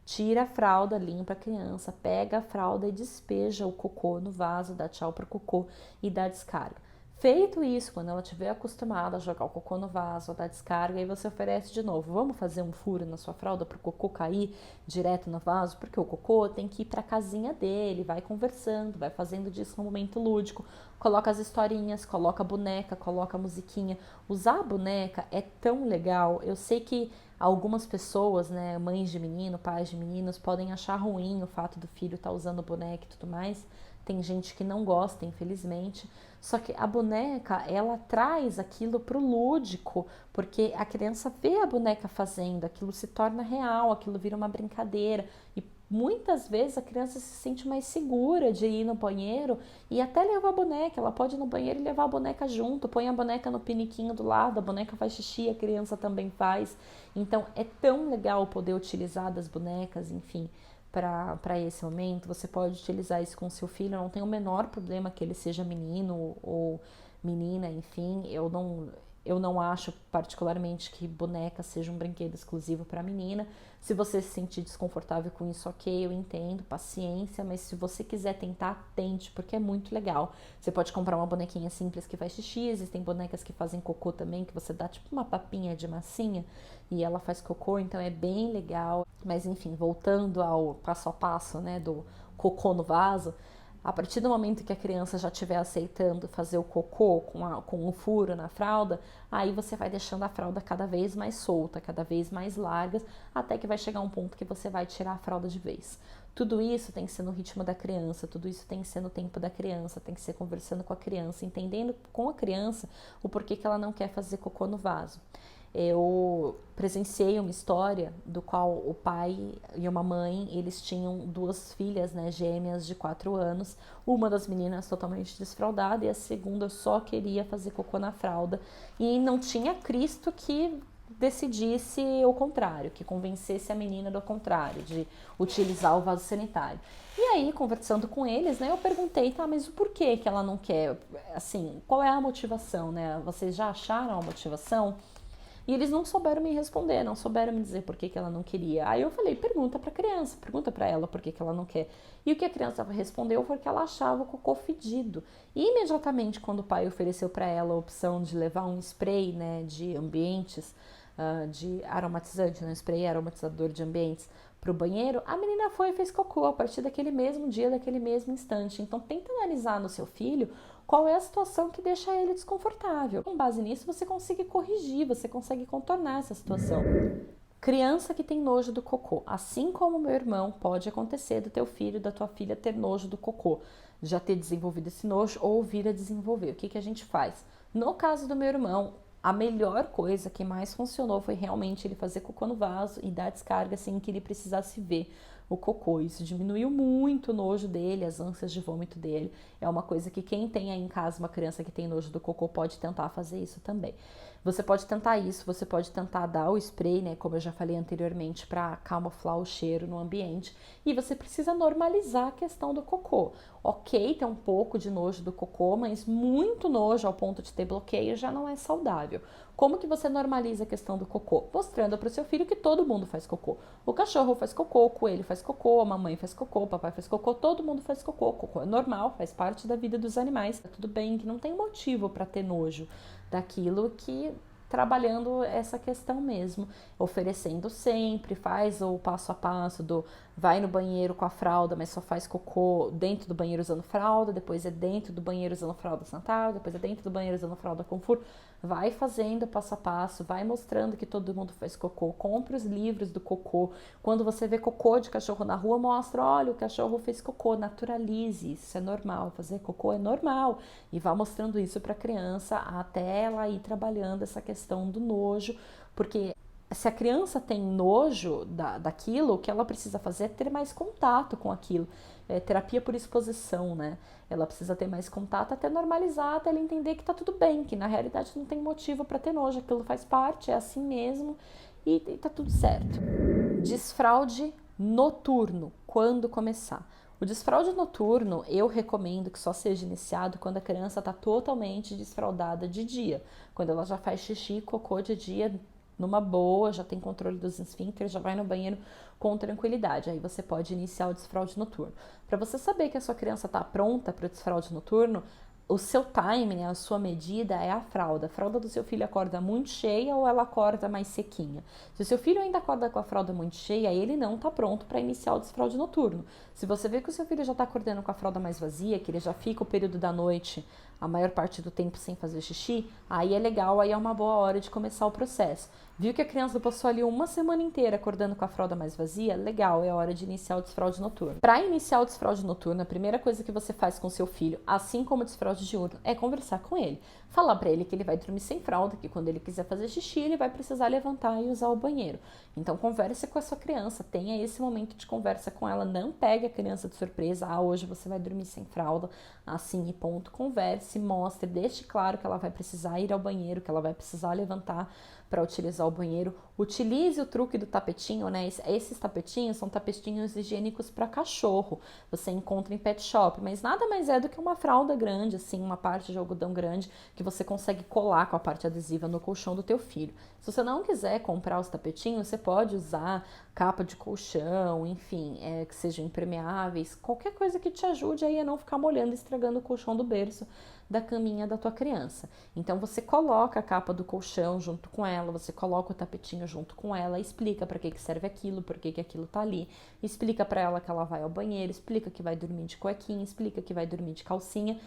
Tira a fralda, limpa a criança, pega a fralda e despeja o cocô no vaso, dá tchau pro cocô e dá descarga. Feito isso, quando ela estiver acostumada a jogar o cocô no vaso, a dar descarga, aí você oferece de novo, vamos fazer um furo na sua fralda para o cocô cair direto no vaso, porque o cocô tem que ir para a casinha dele, vai conversando, vai fazendo disso um momento lúdico, coloca as historinhas, coloca a boneca, coloca a musiquinha. Usar a boneca é tão legal, eu sei que algumas pessoas, né, mães de menino, pais de meninos, podem achar ruim o fato do filho estar usando boneca e tudo mais. tem gente que não gosta, infelizmente. Só que a boneca, ela traz aquilo pro lúdico, porque a criança vê a boneca fazendo, aquilo se torna real, aquilo vira uma brincadeira. E muitas vezes a criança se sente mais segura de ir no banheiro e até levar a boneca. Ela pode ir no banheiro e levar a boneca junto, põe a boneca no piniquinho do lado, a boneca faz xixi, a criança também faz. Então é tão legal poder utilizar das bonecas, enfim, para esse momento. Você pode utilizar isso com seu filho, não tem o menor problema que ele seja menino ou menina, enfim. Eu não acho particularmente que boneca seja um brinquedo exclusivo para menina. Se você se sentir desconfortável com isso, ok, eu entendo, paciência, mas se você quiser tentar, tente, porque é muito legal. Você pode comprar uma bonequinha simples que faz xixi, existem bonecas que fazem cocô também, que você dá tipo uma papinha de massinha e ela faz cocô, então é bem legal. Mas enfim, voltando ao passo a passo, né, do cocô no vaso, a partir do momento que a criança já estiver aceitando fazer o cocô com um furo na fralda, aí você vai deixando a fralda cada vez mais solta, cada vez mais larga, até que vai chegar um ponto que você vai tirar a fralda de vez. Tudo isso tem que ser no ritmo da criança, tudo isso tem que ser no tempo da criança, tem que ser conversando com a criança, entendendo com a criança o porquê que ela não quer fazer cocô no vaso. Eu presenciei uma história do qual o pai e uma mãe, eles tinham duas filhas, né, gêmeas de 4 anos, uma das meninas totalmente desfraldada e a segunda só queria fazer cocô na fralda e não tinha Cristo que decidisse o contrário, que convencesse a menina do contrário, de utilizar o vaso sanitário. E aí, conversando com eles, né, eu perguntei, tá, mas o porquê que ela não quer, assim, qual é a motivação, né, vocês já acharam a motivação? E eles não souberam me responder, não souberam me dizer por que ela não queria. Aí eu falei, pergunta pra criança, pergunta pra ela por que ela não quer. E o que a criança respondeu foi que ela achava o cocô fedido. E imediatamente, quando o pai ofereceu pra ela a opção de levar um spray, né, de ambientes, de aromatizante, né, spray aromatizador de ambientes, pro banheiro, a menina foi e fez cocô a partir daquele mesmo dia, daquele mesmo instante. Então tenta analisar no seu filho qual é a situação que deixa ele desconfortável. Com base nisso, você consegue corrigir, você consegue contornar essa situação. Criança que tem nojo do cocô, assim como meu irmão, pode acontecer do teu filho, da tua filha ter nojo do cocô, já ter desenvolvido esse nojo ou vir a desenvolver. O que a gente faz? No caso do meu irmão, a melhor coisa que mais funcionou foi realmente ele fazer cocô no vaso e dar descarga sem que ele precisasse ver o cocô. Isso diminuiu muito o nojo dele, as ânsias de vômito dele. É uma coisa que quem tem aí em casa uma criança que tem nojo do cocô pode tentar fazer isso também. Você pode tentar isso, você pode tentar dar o spray, né, como eu já falei anteriormente, para camuflar o cheiro no ambiente. E você precisa normalizar a questão do cocô. Ok, tem um pouco de nojo do cocô, mas muito nojo ao ponto de ter bloqueio já não é saudável. Como que você normaliza a questão do cocô? Mostrando para o seu filho que todo mundo faz cocô. O cachorro faz cocô, o coelho faz cocô, a mamãe faz cocô, o papai faz cocô, todo mundo faz cocô. Cocô é normal, faz parte da vida dos animais. Tá tudo bem, que não tem motivo para ter nojo daquilo, que trabalhando essa questão mesmo, oferecendo sempre, faz o passo a passo do vai no banheiro com a fralda, mas só faz cocô dentro do banheiro usando fralda, depois é dentro do banheiro usando fralda sanitária, depois é dentro do banheiro usando fralda com furo. Vai fazendo passo a passo, vai mostrando que todo mundo faz cocô, compre os livros do cocô. Quando você vê cocô de cachorro na rua, mostra, olha, o cachorro fez cocô, naturalize, isso é normal, fazer cocô é normal. E vá mostrando isso para a criança até ela ir trabalhando essa questão do nojo, porque se a criança tem nojo daquilo, o que ela precisa fazer é ter mais contato com aquilo. É terapia por exposição, né? Ela precisa ter mais contato até normalizar, até ela entender que tá tudo bem, que na realidade não tem motivo para ter nojo, aquilo faz parte, é assim mesmo e tá tudo certo. Desfraude noturno, quando começar? O desfraude noturno eu recomendo que só seja iniciado quando a criança está totalmente desfraldada de dia, quando ela já faz xixi e cocô de dia numa boa, já tem controle dos esfíncteres, já vai no banheiro com tranquilidade. Aí você pode iniciar o desfraude noturno. Para você saber que a sua criança está pronta para o desfraude noturno, o seu time, né, a sua medida é a fralda. A fralda do seu filho acorda muito cheia ou ela acorda mais sequinha? Se o seu filho ainda acorda com a fralda muito cheia, ele não está pronto para iniciar o desfraude noturno. Se você vê que o seu filho já está acordando com a fralda mais vazia, que ele já fica o período da noite a maior parte do tempo sem fazer xixi, aí é legal, aí é uma boa hora de começar o processo. Viu que a criança passou ali uma semana inteira acordando com a fralda mais vazia? Legal, é hora de iniciar o desfraude noturno. Para iniciar o desfraude noturno, a primeira coisa que você faz com seu filho, assim como o desfraude diurno, é conversar com ele. Falar para ele que ele vai dormir sem fralda, que quando ele quiser fazer xixi, ele vai precisar levantar e usar o banheiro. Então converse com a sua criança, tenha esse momento de conversa com ela, não pegue a criança de surpresa, hoje você vai dormir sem fralda, assim e ponto. Converse, mostre, deixe claro que ela vai precisar ir ao banheiro, que ela vai precisar levantar para utilizar o banheiro. Utilize o truque do tapetinho, né? Esses tapetinhos são tapetinhos higiênicos para cachorro. Você encontra em pet shop, mas nada mais é do que uma fralda grande, assim, uma parte de algodão grande que você consegue colar com a parte adesiva no colchão do teu filho. Se você não quiser comprar os tapetinhos, você pode usar capa de colchão, enfim, que sejam impermeáveis, qualquer coisa que te ajude aí a não ficar molhando e estragando o colchão do berço da caminha da tua criança. Então você coloca a capa do colchão junto com ela, você coloca o tapetinho junto com ela, explica para que serve aquilo, por que aquilo tá ali, explica para ela que ela vai ao banheiro, explica que vai dormir de cuequinha, explica que vai dormir de calcinha.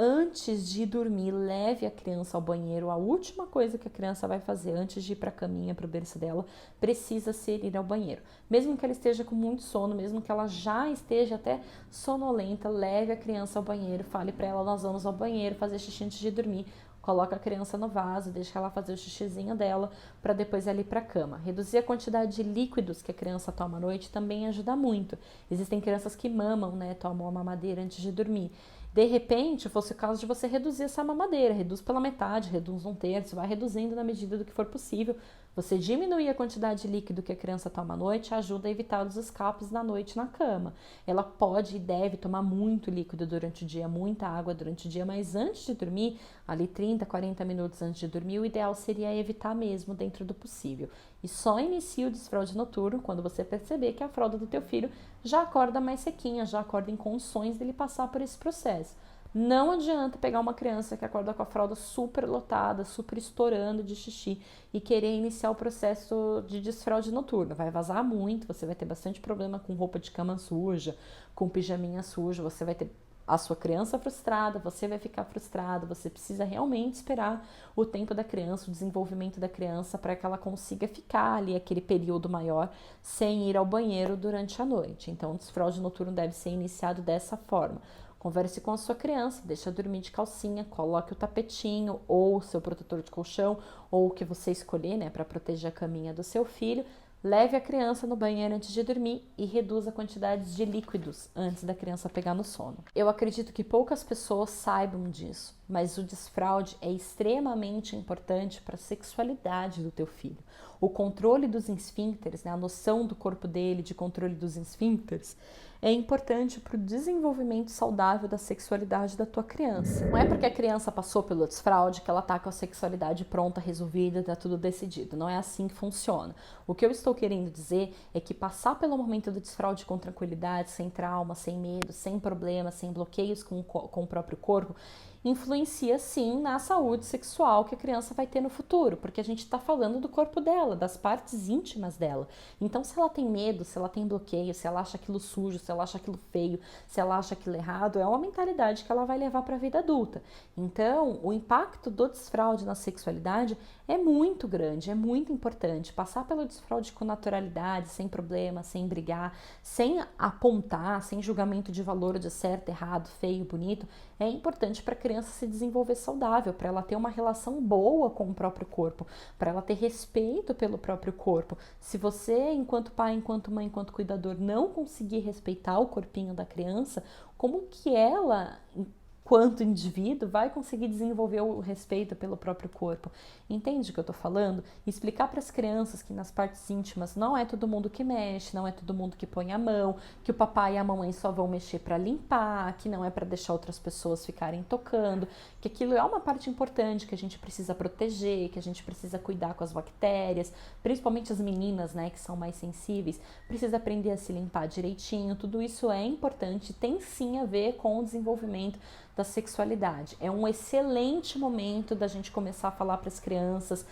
Antes de dormir, leve a criança ao banheiro. A última coisa que a criança vai fazer antes de ir para a caminha, para o berço dela, precisa ser ir ao banheiro. Mesmo que ela esteja com muito sono, mesmo que ela já esteja até sonolenta, leve a criança ao banheiro, fale para ela, nós vamos ao banheiro fazer xixi antes de dormir. Coloca a criança no vaso, deixa ela fazer o xixizinho dela para depois ela ir para a cama. Reduzir a quantidade de líquidos que a criança toma à noite também ajuda muito. Existem crianças que mamam, né, tomam a mamadeira antes de dormir. De repente, fosse o caso de você reduzir essa mamadeira, reduz pela metade, reduz 1/3, vai reduzindo na medida do que for possível. Você diminuir a quantidade de líquido que a criança toma à noite ajuda a evitar os escapes da noite na cama. Ela pode e deve tomar muito líquido durante o dia, muita água durante o dia, mas antes de dormir, ali 30, 40 minutos antes de dormir, o ideal seria evitar mesmo dentro do possível. E só inicia o desfraude noturno quando você perceber que a fralda do teu filho já acorda mais sequinha, já acorda em condições dele passar por esse processo. Não adianta pegar uma criança que acorda com a fralda super lotada, super estourando de xixi e querer iniciar o processo de desfraude noturno. Vai vazar muito, você vai ter bastante problema com roupa de cama suja, com pijaminha suja, você vai ter a sua criança frustrada, você vai ficar frustrado, você precisa realmente esperar o tempo da criança, o desenvolvimento da criança para que ela consiga ficar ali aquele período maior sem ir ao banheiro durante a noite. Então, o desfraude noturno deve ser iniciado dessa forma. Converse com a sua criança, deixa dormir de calcinha, coloque o tapetinho ou o seu protetor de colchão ou o que você escolher, né, para proteger a caminha do seu filho. Leve a criança no banheiro antes de dormir e reduza a quantidade de líquidos antes da criança pegar no sono. Eu acredito que poucas pessoas saibam disso, mas o desfraude é extremamente importante para a sexualidade do teu filho. O controle dos esfíncteres, né, a noção do corpo dele de controle dos esfíncteres, é importante para o desenvolvimento saudável da sexualidade da tua criança. Não é porque a criança passou pelo desfraude que ela está com a sexualidade pronta, resolvida, está tudo decidido. Não é assim que funciona. O que eu estou querendo dizer é que passar pelo momento do desfraude com tranquilidade, sem trauma, sem medo, sem problemas, sem bloqueios com o próprio corpo, influencia sim na saúde sexual que a criança vai ter no futuro, porque a gente está falando do corpo dela, das partes íntimas dela. Então, se ela tem medo, se ela tem bloqueio, se ela acha aquilo sujo, se ela acha aquilo feio, se ela acha aquilo errado, é uma mentalidade que ela vai levar para a vida adulta. Então, o impacto do desfraude na sexualidade é muito grande, é muito importante. Passar pelo desfraude com naturalidade, sem problema, sem brigar, sem apontar, sem julgamento de valor de certo, errado, feio, bonito, é importante para a criança se desenvolver saudável, para ela ter uma relação boa com o próprio corpo, para ela ter respeito pelo próprio corpo. Se você, enquanto pai, enquanto mãe, enquanto cuidador, não conseguir respeitar o corpinho da criança, como que ela, enquanto indivíduo, vai conseguir desenvolver o respeito pelo próprio corpo? Entende o que eu tô falando? Explicar para as crianças que nas partes íntimas não é todo mundo que mexe, não é todo mundo que põe a mão, que o papai e a mamãe só vão mexer para limpar, que não é para deixar outras pessoas ficarem tocando, que aquilo é uma parte importante que a gente precisa proteger, que a gente precisa cuidar com as bactérias, principalmente as meninas, né, que são mais sensíveis, precisa aprender a se limpar direitinho. Tudo isso é importante, tem sim a ver com o desenvolvimento da sexualidade. É um excelente momento da gente começar a falar para as crianças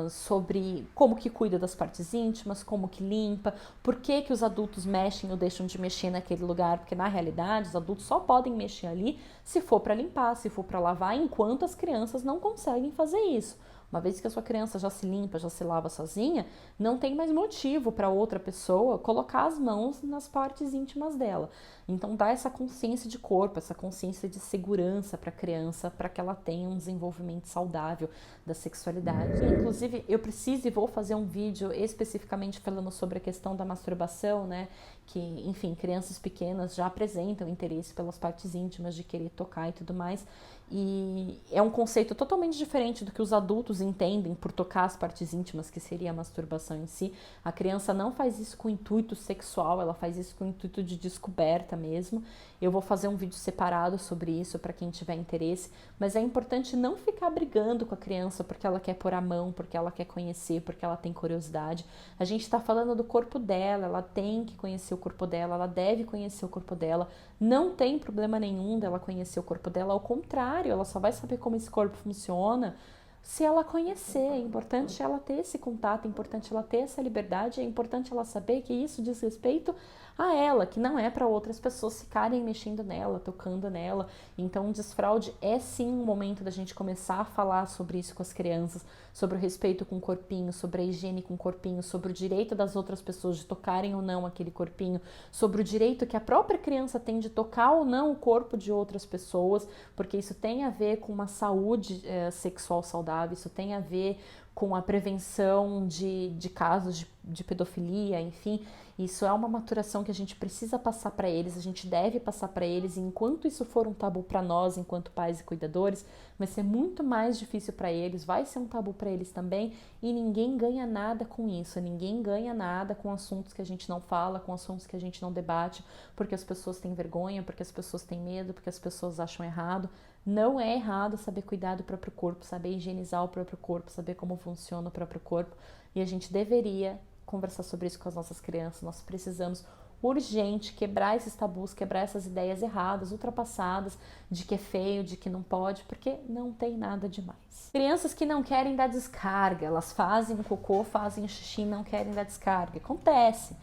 sobre como que cuida das partes íntimas, como que limpa, por que que os adultos mexem ou deixam de mexer naquele lugar, porque na realidade os adultos só podem mexer ali se for para limpar, se for para lavar, enquanto as crianças não conseguem fazer isso. Uma vez que a sua criança já se limpa, já se lava sozinha, não tem mais motivo para outra pessoa colocar as mãos nas partes íntimas dela. Então dá essa consciência de corpo, essa consciência de segurança para a criança, para que ela tenha um desenvolvimento saudável da sexualidade. Inclusive, eu preciso e vou fazer um vídeo especificamente falando sobre a questão da masturbação, né? Que, enfim, crianças pequenas já apresentam interesse pelas partes íntimas, de querer tocar e tudo mais. E é um conceito totalmente diferente do que os adultos entendem por tocar as partes íntimas, que seria a masturbação em si. A criança não faz isso com intuito sexual, ela faz isso com intuito de descoberta mesmo. Eu vou fazer um vídeo separado sobre isso para quem tiver interesse, mas é importante não ficar brigando com a criança porque ela quer pôr a mão, porque ela quer conhecer, porque ela tem curiosidade. A gente está falando do corpo dela, ela tem que conhecer o corpo dela, ela deve conhecer o corpo dela. Não tem problema nenhum dela conhecer o corpo dela, ao contrário, ela só vai saber como esse corpo funciona se ela conhecer. É importante ela ter esse contato, é importante ela ter essa liberdade, é importante ela saber que isso diz respeito a ela, que não é para outras pessoas ficarem mexendo nela, tocando nela. Então, o desfraude é sim um momento da gente começar a falar sobre isso com as crianças, sobre o respeito com o corpinho, sobre a higiene com o corpinho, sobre o direito das outras pessoas de tocarem ou não aquele corpinho, sobre o direito que a própria criança tem de tocar ou não o corpo de outras pessoas, porque isso tem a ver com uma saúde sexual saudável, isso tem a ver com a prevenção de casos de pedofilia, enfim. Isso é uma maturação que a gente precisa passar para eles, a gente deve passar para eles, e enquanto isso for um tabu para nós, enquanto pais e cuidadores, vai ser muito mais difícil para eles, vai ser um tabu para eles também, e ninguém ganha nada com isso, ninguém ganha nada com assuntos que a gente não fala, com assuntos que a gente não debate, porque as pessoas têm vergonha, porque as pessoas têm medo, porque as pessoas acham errado. Não é errado saber cuidar do próprio corpo, saber higienizar o próprio corpo, saber como funciona o próprio corpo, e a gente deveria conversar sobre isso com as nossas crianças. Nós precisamos urgente quebrar esses tabus, quebrar essas ideias erradas, ultrapassadas, de que é feio, de que não pode, porque não tem nada demais. Crianças que não querem dar descarga, elas fazem o cocô, fazem o xixi, não querem dar descarga. Acontece.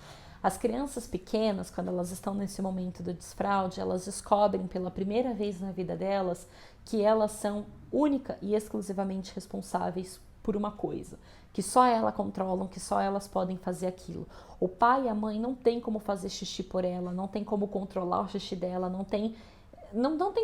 As crianças pequenas, quando elas estão nesse momento do desfraude, elas descobrem pela primeira vez na vida delas que elas são única e exclusivamente responsáveis por uma coisa, que só elas controlam, que só elas podem fazer aquilo. O pai e a mãe não tem como fazer xixi por ela, não tem como controlar o xixi dela, não tem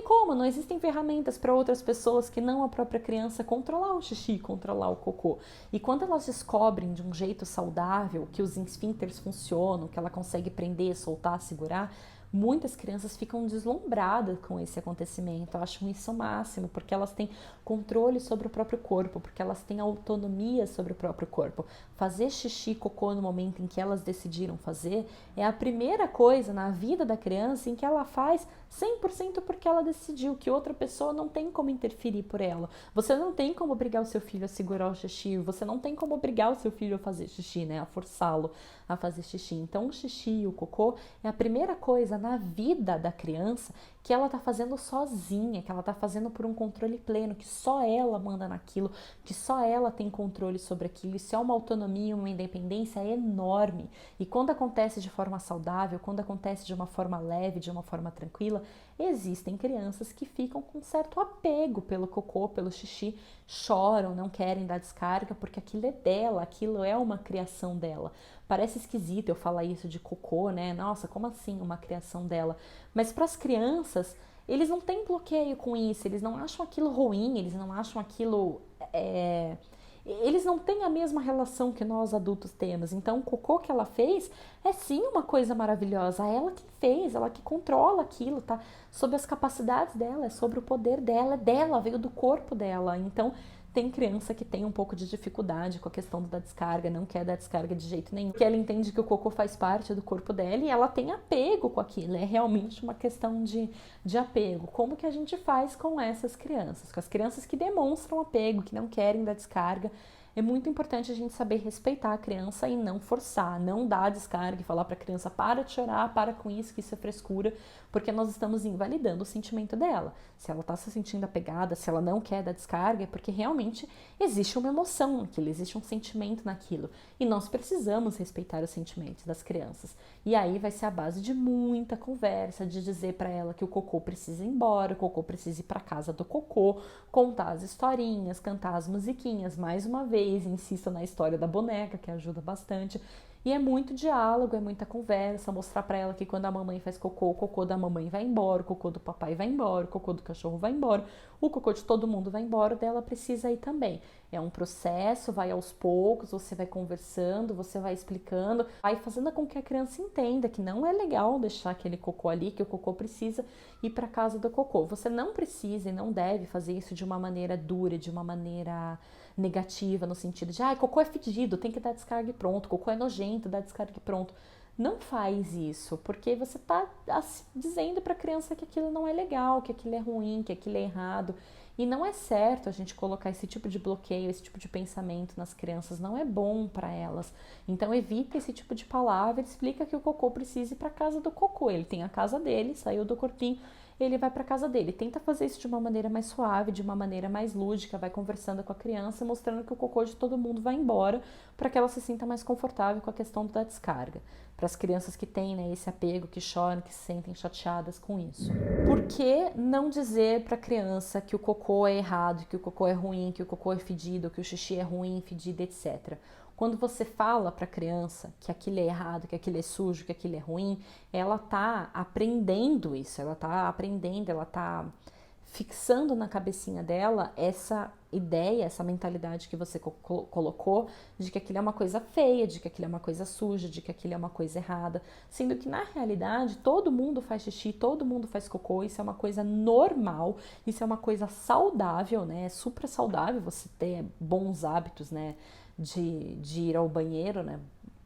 como, não existem ferramentas para outras pessoas que não a própria criança controlar o xixi, controlar o cocô. E quando elas descobrem de um jeito saudável que os esfíncteres funcionam, que ela consegue prender, soltar, segurar, muitas crianças ficam deslumbradas com esse acontecimento, acham isso o máximo, porque elas têm controle sobre o próprio corpo, porque elas têm autonomia sobre o próprio corpo. Fazer xixi e cocô no momento em que elas decidiram fazer é a primeira coisa na vida da criança em que ela faz 100% porque ela decidiu, que outra pessoa não tem como interferir por ela. Você não tem como obrigar o seu filho a segurar o xixi, você não tem como obrigar o seu filho a fazer xixi, né? A forçá-lo a fazer xixi. Então, o xixi e o cocô é a primeira coisa na vida da criança que ela tá fazendo sozinha, que ela tá fazendo por um controle pleno, que só ela manda naquilo, que só ela tem controle sobre aquilo. Isso é uma autonomia, uma independência enorme. E quando acontece de forma saudável, quando acontece de uma forma leve, de uma forma tranquila, existem crianças que ficam com certo apego pelo cocô, pelo xixi, choram, não querem dar descarga, porque aquilo é dela, aquilo é uma criação dela. Parece esquisito eu falar isso de cocô, né? Nossa, como assim uma criação dela? Mas para as crianças, eles não têm bloqueio com isso, eles não acham aquilo ruim, eles não acham aquilo... Eles não têm a mesma relação que nós adultos temos. Então, o cocô que ela fez é sim uma coisa maravilhosa. Ela que fez, ela que controla aquilo, tá? Sobre as capacidades dela, é sobre o poder dela, é dela, veio do corpo dela. Então, tem criança que tem um pouco de dificuldade com a questão da descarga, não quer dar descarga de jeito nenhum, porque ela entende que o cocô faz parte do corpo dela e ela tem apego com aquilo, é realmente uma questão de apego. Como que a gente faz com essas crianças? Com as crianças que demonstram apego, que não querem dar descarga, é muito importante a gente saber respeitar a criança e não forçar, não dar descarga e falar para a criança para de chorar, para com isso, que isso é frescura, porque nós estamos invalidando o sentimento dela. Se ela está se sentindo apegada, se ela não quer dar descarga, é porque realmente existe uma emoção naquilo, existe um sentimento naquilo. E nós precisamos respeitar os sentimentos das crianças. E aí vai ser a base de muita conversa, de dizer para ela que o cocô precisa ir embora, o cocô precisa ir para casa do cocô, contar as historinhas, cantar as musiquinhas. Mais uma vez, insisto na história da boneca, que ajuda bastante. E é muito diálogo, é muita conversa, mostrar para ela que quando a mamãe faz cocô, o cocô da mamãe vai embora, o cocô do papai vai embora, o cocô do cachorro vai embora, o cocô de todo mundo vai embora, dela precisa ir também. É um processo, vai aos poucos, você vai conversando, você vai explicando, vai fazendo com que a criança entenda que não é legal deixar aquele cocô ali, que o cocô precisa ir para casa do cocô. Você não precisa e não deve fazer isso de uma maneira dura, de uma maneira negativa, no sentido de, cocô é fedido, tem que dar descarga e pronto, cocô é nojento, dá descarga e pronto. Não faz isso, porque você está dizendo para a criança que aquilo não é legal, que aquilo é ruim, que aquilo é errado. E não é certo a gente colocar esse tipo de bloqueio, esse tipo de pensamento nas crianças, não é bom para elas. Então evita esse tipo de palavra, explica que o cocô precisa ir para a casa do cocô. Ele tem a casa dele, saiu do corpinho, ele vai para casa dele. Tenta fazer isso de uma maneira mais suave, de uma maneira mais lúdica, vai conversando com a criança, mostrando que o cocô de todo mundo vai embora, para que ela se sinta mais confortável com a questão da descarga. Para as crianças que têm, né, esse apego, que choram, que se sentem chateadas com isso. Por que não dizer para a criança que o cocô é errado, que o cocô é ruim, que o cocô é fedido, que o xixi é ruim, fedido, etc.? Quando você fala para a criança que aquilo é errado, que aquilo é sujo, que aquilo é ruim, ela está aprendendo isso, ela está aprendendo, ela está fixando na cabecinha dela essa ideia, essa mentalidade que você colocou de que aquilo é uma coisa feia, de que aquilo é uma coisa suja, de que aquilo é uma coisa errada, sendo que na realidade todo mundo faz xixi, todo mundo faz cocô, isso é uma coisa normal, isso é uma coisa saudável, né? É super saudável você ter bons hábitos, né? De ir ao banheiro, né?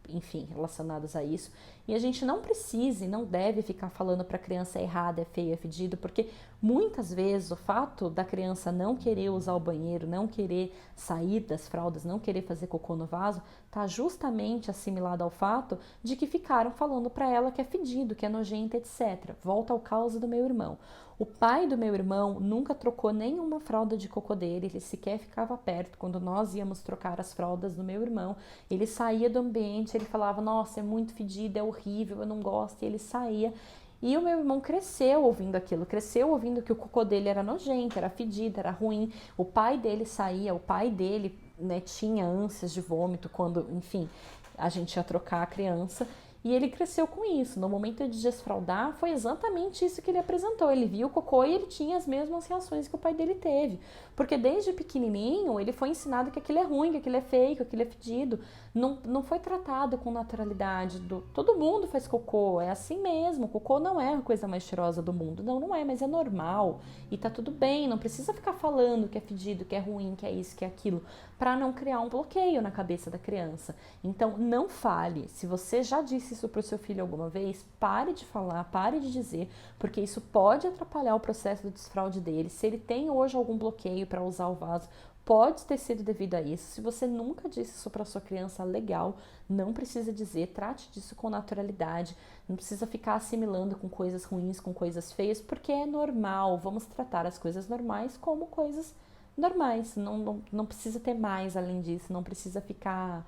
Enfim, relacionados a isso. E a gente não precisa e não deve ficar falando para a criança é errado, é feio, é fedido, porque muitas vezes o fato da criança não querer usar o banheiro, não querer sair das fraldas, não querer fazer cocô no vaso, está justamente assimilado ao fato de que ficaram falando para ela que é fedido, que é nojento, etc. Volta ao caso do meu irmão. O pai do meu irmão nunca trocou nenhuma fralda de cocô dele, ele sequer ficava perto. Quando nós íamos trocar as fraldas do meu irmão, ele saía do ambiente, ele falava, nossa, é muito fedido, é horrível, eu não gosto, e ele saía. E o meu irmão cresceu ouvindo aquilo, cresceu ouvindo que o cocô dele era nojento, era fedido, era ruim. O pai dele saía, o pai dele, né, tinha ânsias de vômito quando, enfim, a gente ia trocar a criança. E ele cresceu com isso. No momento de desfraldar, foi exatamente isso que ele apresentou. Ele viu o cocô e ele tinha as mesmas reações que o pai dele teve. Porque desde pequenininho, ele foi ensinado que aquilo é ruim, que aquilo é feio, que aquilo é fedido. Não foi tratado com naturalidade. Todo mundo faz cocô, é assim mesmo. O cocô não é a coisa mais cheirosa do mundo. Não é, mas é normal. E tá tudo bem, não precisa ficar falando que é fedido, que é ruim, que é isso, que é aquilo, para não criar um bloqueio na cabeça da criança. Então, não fale. Se você já disse isso para o seu filho alguma vez, pare de falar, pare de dizer, porque isso pode atrapalhar o processo do desfraude dele. Se ele tem hoje algum bloqueio para usar o vaso, pode ter sido devido a isso. Se você nunca disse isso para sua criança, legal, não precisa dizer, trate disso com naturalidade, não precisa ficar assimilando com coisas ruins, com coisas feias, porque é normal. Vamos tratar as coisas normais como coisas normais, não precisa ter mais além disso, não precisa ficar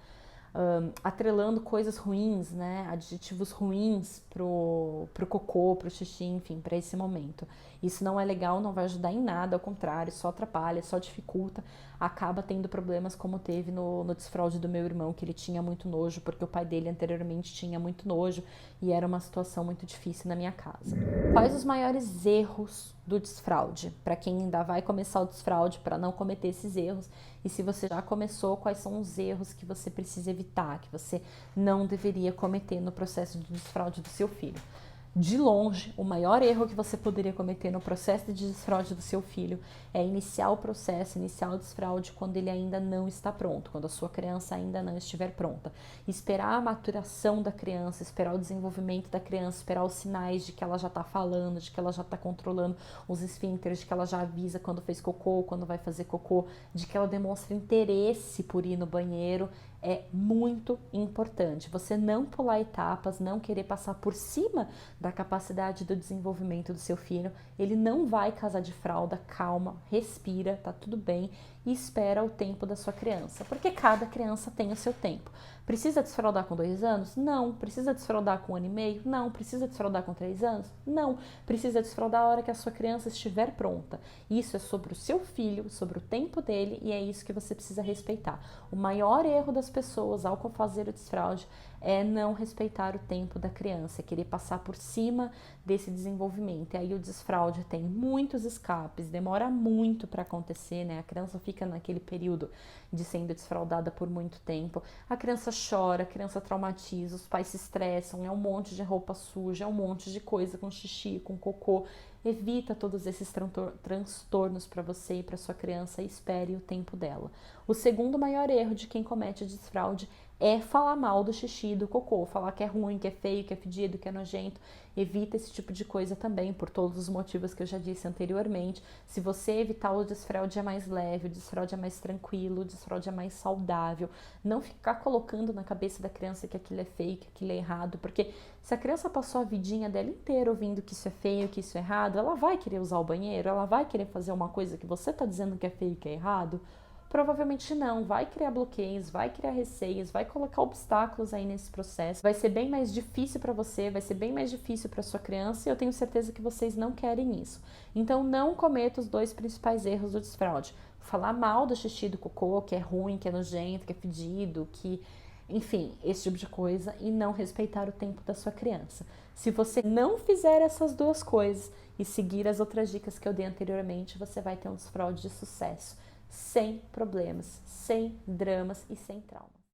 atrelando coisas ruins, né, adjetivos ruins pro cocô, pro xixi, enfim, para esse momento. Isso não é legal, não vai ajudar em nada, ao contrário, só atrapalha, só dificulta, acaba tendo problemas como teve no desfraude do meu irmão, que ele tinha muito nojo, porque o pai dele anteriormente tinha muito nojo e era uma situação muito difícil na minha casa. Quais os maiores erros do desfraude? Para quem ainda vai começar o desfraude, para não cometer esses erros, e se você já começou, quais são os erros que você precisa evitar, que você não deveria cometer no processo de desfraude do seu filho? De longe, o maior erro que você poderia cometer no processo de desfraude do seu filho é iniciar o processo, iniciar o desfraude quando ele ainda não está pronto, quando a sua criança ainda não estiver pronta. Esperar a maturação da criança, esperar o desenvolvimento da criança, esperar os sinais de que ela já está falando, de que ela já está controlando os esfíncteres, de que ela já avisa quando fez cocô, quando vai fazer cocô, de que ela demonstra interesse por ir no banheiro, é muito importante. Você não pular etapas, não querer passar por cima da capacidade do desenvolvimento do seu filho. Ele não vai casar de fralda, calma, respira, tá tudo bem e espera o tempo da sua criança, porque cada criança tem o seu tempo. Precisa desfraldar com 2 anos? Não. Precisa desfraldar com 1 ano e meio? Não. Precisa desfraldar com 3 anos? Não. Precisa desfraldar a hora que a sua criança estiver pronta. Isso é sobre o seu filho, sobre o tempo dele, e é isso que você precisa respeitar. O maior erro das pessoas ao fazer o desfraude é não respeitar o tempo da criança, é querer passar por cima desse desenvolvimento. E aí o desfraude tem muitos escapes, demora muito para acontecer, né? A criança fica naquele período de sendo desfraldada por muito tempo. A criança chora, a criança traumatiza, os pais se estressam, é um monte de roupa suja, é um monte de coisa com xixi, com cocô. Evita todos esses transtornos para você e para sua criança e espere o tempo dela. O segundo maior erro de quem comete desfraude é falar mal do xixi e do cocô, falar que é ruim, que é feio, que é fedido, que é nojento. Evita esse tipo de coisa também, por todos os motivos que eu já disse anteriormente. Se você evitar, o desfraude é mais leve, o desfraude é mais tranquilo, o desfraude é mais saudável. Não ficar colocando na cabeça da criança que aquilo é feio, que aquilo é errado, porque se a criança passou a vidinha dela inteira ouvindo que isso é feio, que isso é errado, ela vai querer usar o banheiro, ela vai querer fazer uma coisa que você está dizendo que é feio, que é errado. Provavelmente não, vai criar bloqueios, vai criar receios, vai colocar obstáculos aí nesse processo, vai ser bem mais difícil para você, vai ser bem mais difícil para sua criança e eu tenho certeza que vocês não querem isso. Então não cometa os 2 principais erros do desfraude. Falar mal do xixi do cocô, que é ruim, que é nojento, que é fedido, que... enfim, esse tipo de coisa e não respeitar o tempo da sua criança. Se você não fizer essas 2 coisas e seguir as outras dicas que eu dei anteriormente, você vai ter um desfraude de sucesso. Sem problemas, sem dramas e sem trauma.